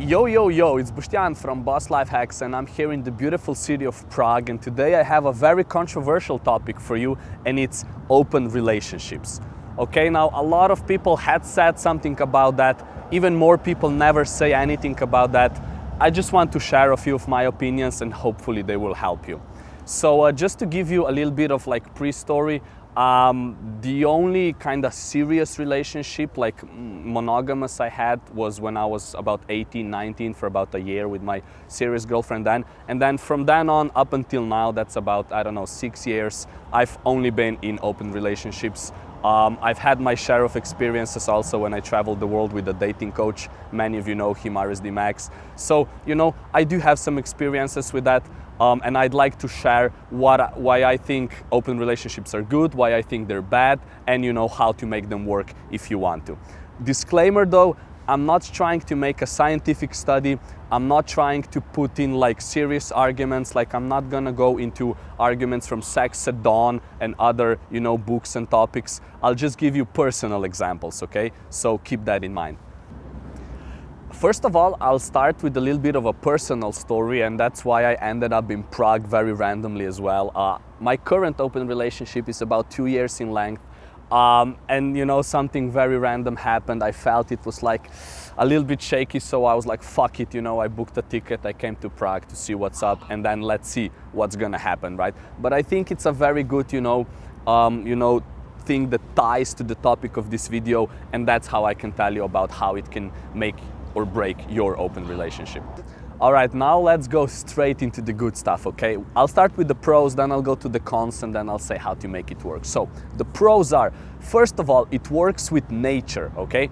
Yo, it's Bostjan from Bosslifehacks, and I'm here in the beautiful city of Prague, and today I have a very controversial topic for you, and it's open relationships. Okay, now a lot of people had said something about that, even more people never say anything about that. I just want to share a few of my opinions and hopefully they will help you. So just to give you a little bit of like pre-story, the only kind of serious relationship, like monogamous, I had was when I was about 18, 19 for about a year with my serious girlfriend then. And then from then on up until now, that's about, I don't know, 6 years, I've only been in open relationships. I've had my share of experiences also when I traveled the world with a dating coach. Many of you know him, Max. So, you know, I do have some experiences with that. And I'd like to share why I think open relationships are good, why I think they're bad, and you know how to make them work if you want to. Disclaimer though, I'm not trying to make a scientific study. I'm not trying to put in like serious arguments, like I'm not gonna go into arguments from Sex at Dawn and other, you know, books and topics. I'll just give you personal examples, okay? So keep that in mind. First of all, I'll start with a little bit of a personal story, and that's why I ended up in Prague very randomly as well. My current open relationship is about 2 years in length, and you know, something very random happened. I felt it was like a little bit shaky, so I was like, fuck it, you know, I booked a ticket, I came to Prague to see what's up, and then let's see what's gonna happen, right? But I think it's a very good, thing that ties to the topic of this video, and that's how I can tell you about how it can make or break your open relationship. All right, now let's go straight into the good stuff, okay? I'll start with the pros, then I'll go to the cons, and then I'll say how to make it work. So the pros are, first of all, it works with nature, okay?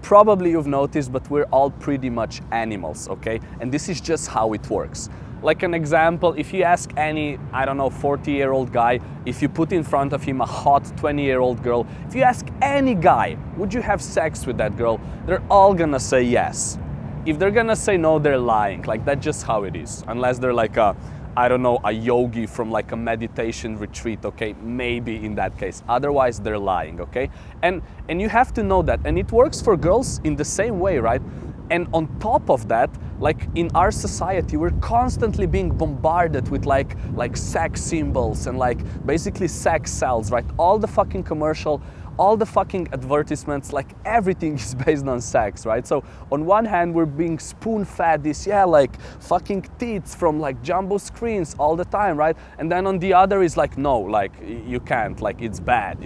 Probably you've noticed, but we're all pretty much animals, okay? And this is just how it works. Like an example, if you ask any, I don't know, 40-year-old guy, if you put in front of him a hot 20-year-old girl, if you ask any guy, would you have sex with that girl? They're all gonna say yes. If they're gonna say no, they're lying. Like, that's just how it is. Unless they're like a, I don't know, a yogi from like a meditation retreat, okay? Maybe in that case. Otherwise, they're lying, okay? And you have to know that. And it works for girls in the same way, right? And on top of that, like in our society, we're constantly being bombarded with like sex symbols and like basically sex sells, right? All the fucking commercial, all the fucking advertisements, like everything is based on sex, right? So on one hand, we're being spoon-fed this, like fucking tits from like jumbo screens all the time, right? And then on the other is like, no, like you can't, like it's bad,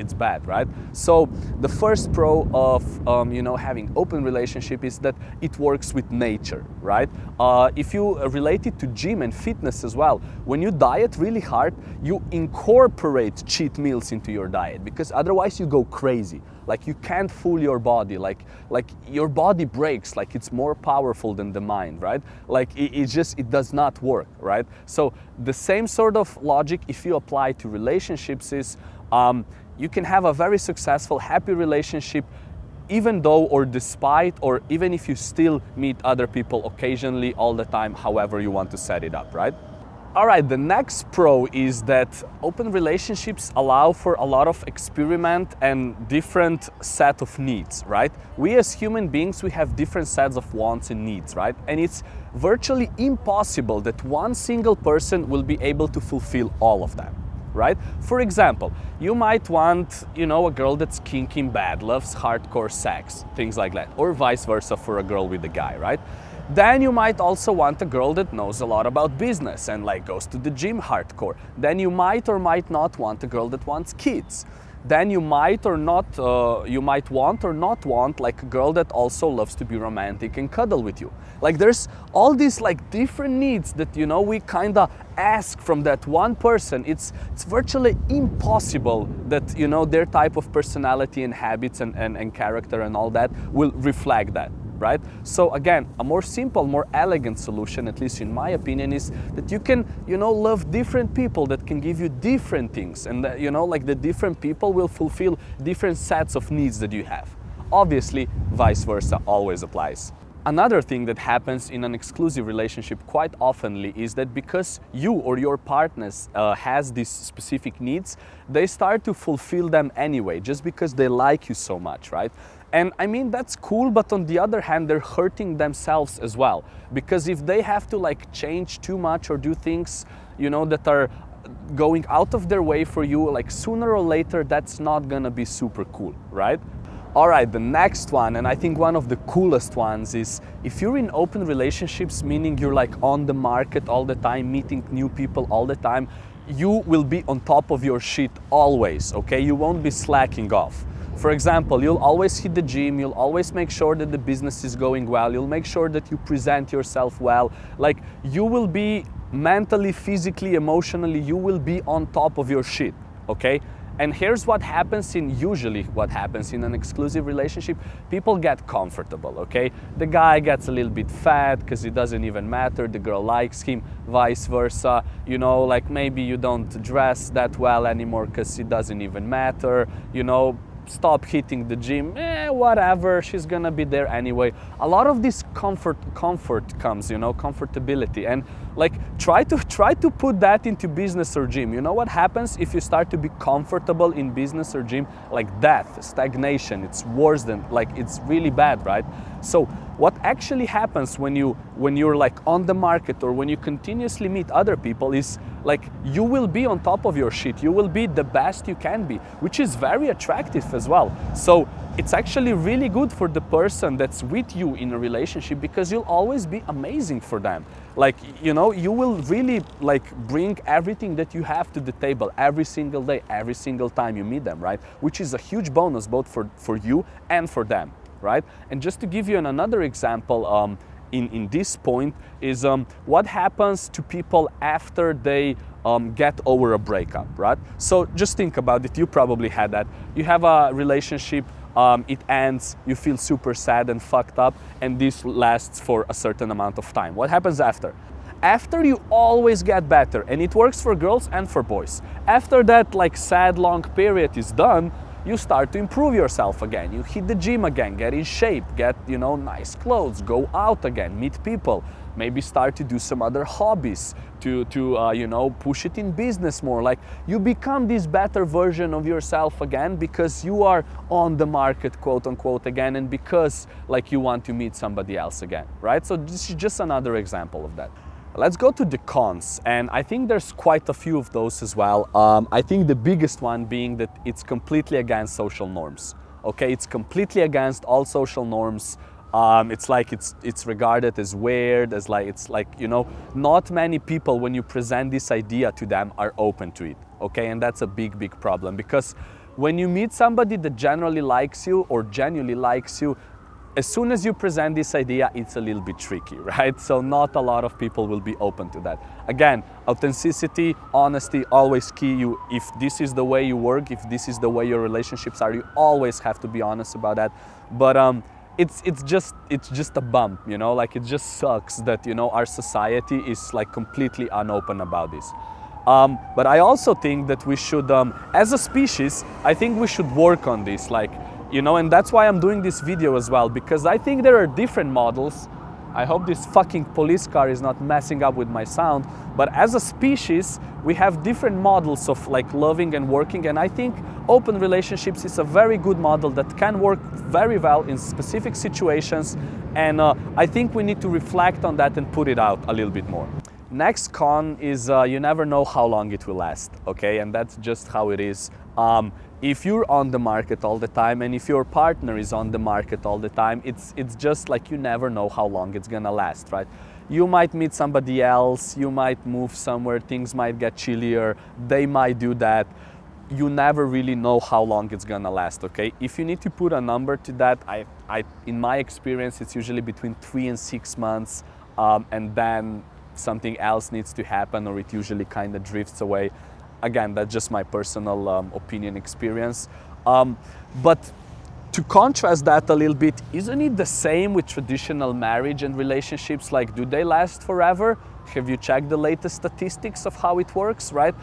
right? So the first pro of, having open relationship is that it works with nature, right? If you relate it to gym and fitness as well, when you diet really hard, you incorporate cheat meals into your diet because otherwise you go crazy. Like you can't fool your body, like your body breaks, like it's more powerful than the mind, right? Like it does not work, right? So the same sort of logic, if you apply to relationships, is you can have a very successful, happy relationship even though or despite or even if you still meet other people occasionally all the time, however you want to set it up, right? All right, the next pro is that open relationships allow for a lot of experiment and different set of needs, right? We as human beings, we have different sets of wants and needs, right? And it's virtually impossible that one single person will be able to fulfill all of them, right? For example, you might want, a girl that's kinky in bed, loves hardcore sex, things like that, or vice versa for a girl with a guy, right? Then you might also want a girl that knows a lot about business and like goes to the gym hardcore. Then you might or might not want a girl that wants kids. Then you might or not, you might want or not want like a girl that also loves to be romantic and cuddle with you. Like there's all these like different needs that, we kind of ask from that one person. It's virtually impossible that, their type of personality and habits and character and all that will reflect that. Right? So again, a more simple, more elegant solution, at least in my opinion, is that you can, love different people that can give you different things. And, like the different people will fulfill different sets of needs that you have. Obviously, vice versa always applies. Another thing that happens in an exclusive relationship quite oftenly is that because you or your partners has these specific needs, they start to fulfill them anyway, just because they like you so much, right? And I mean, that's cool, but on the other hand, they're hurting themselves as well. Because if they have to like change too much or do things, you know, that are going out of their way for you, like sooner or later, that's not gonna be super cool, right? All right, the next one, and I think one of the coolest ones, is if you're in open relationships, meaning you're like on the market all the time, meeting new people all the time, you will be on top of your shit always, okay? You won't be slacking off. For example, you'll always hit the gym, you'll always make sure that the business is going well, you'll make sure that you present yourself well. Like, you will be mentally, physically, emotionally, you will be on top of your shit, okay? And here's what happens usually what happens in an exclusive relationship. People get comfortable, okay? The guy gets a little bit fat because it doesn't even matter, the girl likes him, vice versa. You know, like maybe you don't dress that well anymore because it doesn't even matter, you know, stop hitting the gym, whatever, she's gonna be there anyway. A lot of this comfort comes, you know, comfortability, and like try to put that into business or gym. You know what happens if you start to be comfortable in business or gym? Like death, stagnation. It's worse than, like, it's really bad, right? So what actually happens when you're like on the market or when you continuously meet other people is like you will be on top of your shit. You will be the best you can be, which is very attractive as well. So it's actually really good for the person that's with you in a relationship because you'll always be amazing for them. Like, you know, you will really like bring everything that you have to the table every single day, every single time you meet them, right? Which is a huge bonus both for you and for them, right? And just to give you another example, in this point is what happens to people after they get over a breakup, right? So just think about it. You probably had that. You have a relationship, it ends, you feel super sad and fucked up, and this lasts for a certain amount of time. What happens after? After, you always get better, and it works for girls and for boys. After that like sad long period is done, you start to improve yourself again. You hit the gym again, get in shape, get, you know, nice clothes, go out again, meet people, maybe start to do some other hobbies to you know, push it in business more. Like, you become this better version of yourself again because you are on the market, quote unquote, again, and because like you want to meet somebody else again, right? So this is just another example of that. Let's go to the cons, and I think there's quite a few of those as well. I think the biggest one being that it's completely against social norms. Okay, it's completely against all social norms. It's like it's regarded as weird, as like, it's like, you know, not many people, when you present this idea to them, are open to it. Okay, and that's a big problem, because when you meet somebody that generally likes you or genuinely likes you, as soon as you present this idea, it's a little bit tricky, right? So not a lot of people will be open to that. Again, authenticity, honesty, always key. If this is the way you work, if this is the way your relationships are, you always have to be honest about that. But it's just a bump, you know, like it just sucks that, you know, our society is like completely unopen about this. But I also think that we should, as a species, I think we should work on this, like, you know, and that's why I'm doing this video as well, because I think there are different models. I hope this fucking police car is not messing up with my sound, but as a species, we have different models of like loving and working, and I think open relationships is a very good model that can work very well in specific situations, and I think we need to reflect on that and put it out a little bit more. Next con is you never know how long it will last, okay? And that's just how it is. If you're on the market all the time, and if your partner is on the market all the time, it's just like you never know how long it's gonna last, right? You might meet somebody else, you might move somewhere, things might get chillier, they might do that. You never really know how long it's gonna last, okay? If you need to put a number to that, in my experience, it's usually between 3 and 6 months, and then something else needs to happen, or it usually kind of drifts away. Again, that's just my personal opinion, experience. But to contrast that a little bit, isn't it the same with traditional marriage and relationships? Like, do they last forever? Have you checked the latest statistics of how it works, right?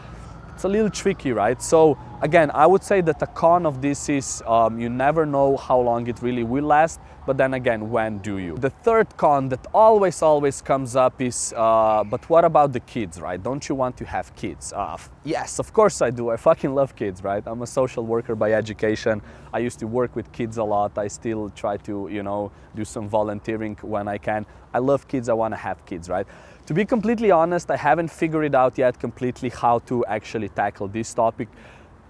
It's a little tricky, right? So Again, I would say that the con of this is you never know how long it really will last, but then again, when do you? The third con that always comes up is, but what about the kids, right? Don't you want to have kids? Yes, of course I do. I fucking love kids, right? I'm a social worker by education. I used to work with kids a lot. I still try to, you know, do some volunteering when I can. I love kids, I want to have kids, right? To be completely honest, I haven't figured it out yet completely how to actually tackle this topic.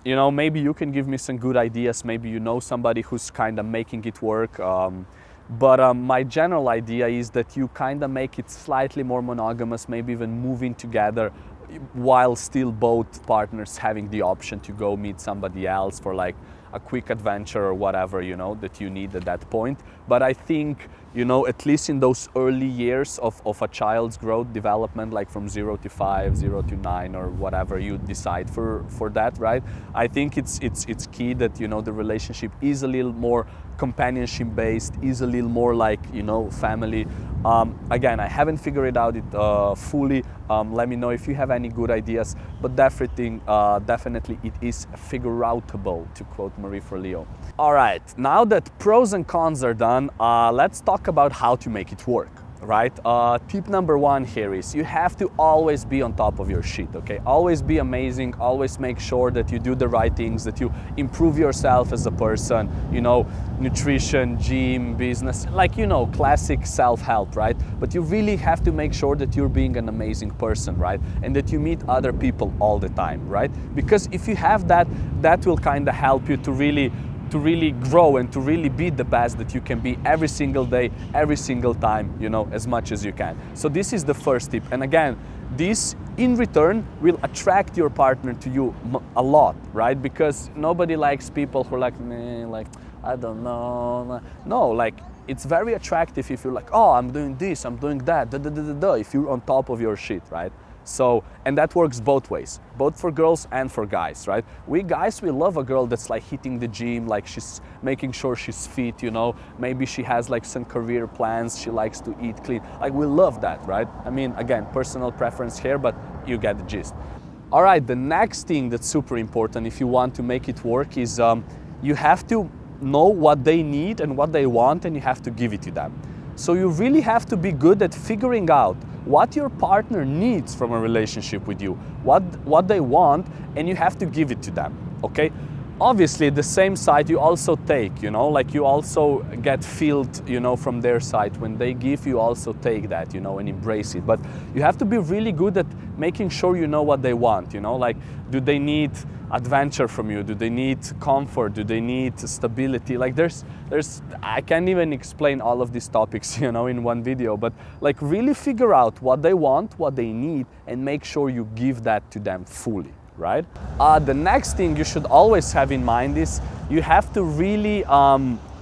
You know, maybe you can give me some good ideas, maybe you know somebody who's kind of making it work. But my general idea is that you kind of make it slightly more monogamous, maybe even moving together while still both partners having the option to go meet somebody else for like a quick adventure or whatever, you know, that you need at that point. But I think, you know, at least in those early years of a child's growth development, like from 0 to 5, 0 to 9, or whatever you decide for that, right? I think it's key that, you know, the relationship is a little more companionship based, is a little more like, you know, family. Again, I haven't figured it out fully. Let me know if you have any good ideas, but definitely it is figure-outable, to quote Marie Forleo. All right, now that pros and cons are done, let's talk about how to make it work, right? Tip number one here is you have to always be on top of your shit, okay? Always be amazing, always make sure that you do the right things, that you improve yourself as a person, you know, nutrition, gym, business, like, you know, classic self-help, right? But you really have to make sure that you're being an amazing person, right? And that you meet other people all the time, right? Because if you have that, that will kind of help you to really grow and to really be the best that you can be every single day, every single time, you know, as much as you can. So this is the first tip. And again, this in return will attract your partner to you a lot, right? Because nobody likes people who are like, meh, like, I don't know. No, like, it's very attractive if you're like, oh, I'm doing this, I'm doing that, if you're on top of your shit, right? So, and that works both ways, both for girls and for guys, right? We guys, we love a girl that's like hitting the gym, like she's making sure she's fit, you know, maybe she has like some career plans, she likes to eat clean. Like, we love that, right? I mean, again, personal preference here, but you get the gist. All right, the next thing that's super important if you want to make it work is you have to know what they need and what they want, and you have to give it to them. So you really have to be good at figuring out what your partner needs from a relationship with you, what they want, and you have to give it to them, okay? Obviously, the same side you also take, you know, like you also get filled, you know, from their side. When they give, you also take that, you know, and embrace it. But you have to be really good at making sure you know what they want, you know, like, do they need adventure from you? Do they need comfort? Do they need stability? Like I can't even explain all of these topics, you know, in one video, but like really figure out what they want, what they need, and make sure you give that to them fully, right? The next thing you should always have in mind is you have to really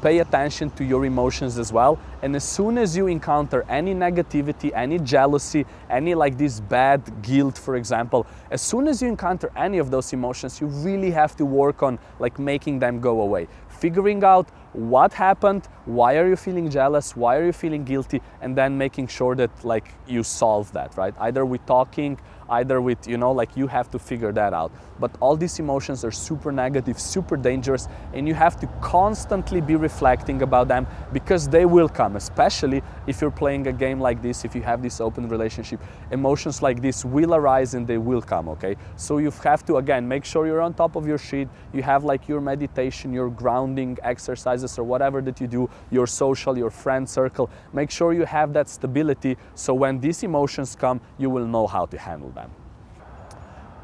pay attention to your emotions as well. And as soon as you encounter any negativity, any jealousy, any like this bad guilt, for example, as soon as you encounter any of those emotions, you really have to work on like making them go away. Figuring out what happened, why are you feeling jealous, why are you feeling guilty, and then making sure that like you solve that, right? Either with talking, either with, you know, like you have to figure that out. But all these emotions are super negative, super dangerous, and you have to constantly be reflecting about them because they will come, especially if you're playing a game like this, if you have this open relationship, emotions like this will arise and they will come, okay? So you have to, again, make sure you're on top of your shit, you have like your meditation, your grounding exercises or whatever that you do, your social, your friend circle, make sure you have that stability so when these emotions come, you will know how to handle them.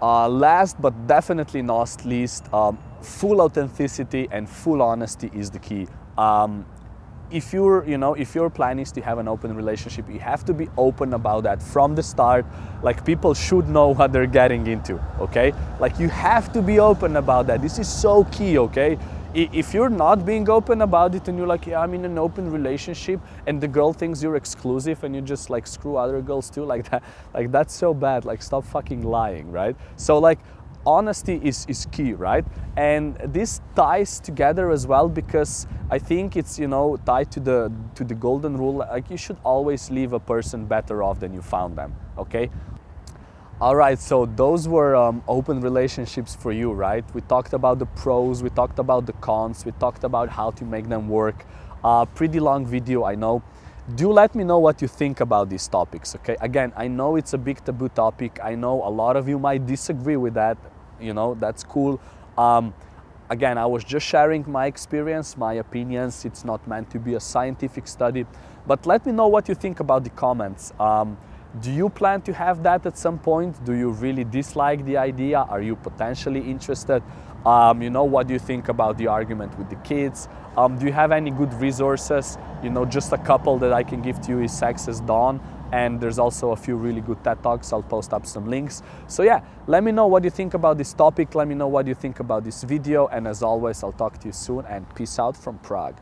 Last but definitely not least, full authenticity and full honesty is the key. If your plan is to have an open relationship, you have to be open about that from the start. Like, people should know what they're getting into, okay? Like, you have to be open about that. This is so key, okay? If you're not being open about it and you're like, yeah, I'm in an open relationship, and the girl thinks you're exclusive and you just like screw other girls too, like that, like that's so bad. Like, stop fucking lying, right? So like, honesty is key, right? And this ties together as well because I think it's, you know, tied to the golden rule. Like, you should always leave a person better off than you found them, okay? All right, so those were open relationships for you, right? We talked about the pros, we talked about the cons, we talked about how to make them work. Pretty long video, I know. Do let me know what you think about these topics, okay? Again, I know it's a big taboo topic. I know a lot of you might disagree with that. You know, that's cool. Again, I was just sharing my experience, my opinions. It's not meant to be a scientific study. But let me know what you think about the comments. Do you plan to have that at some point? Do you really dislike the idea? Are you potentially interested? You know, what do you think about the argument with the kids? Do you have any good resources? You know, just a couple that I can give to you is Sex as Dawn, and there's also a few really good TED Talks. I'll post up some links. So yeah, let me know what you think about this topic. Let me know what you think about this video. And as always, I'll talk to you soon, and peace out from Prague.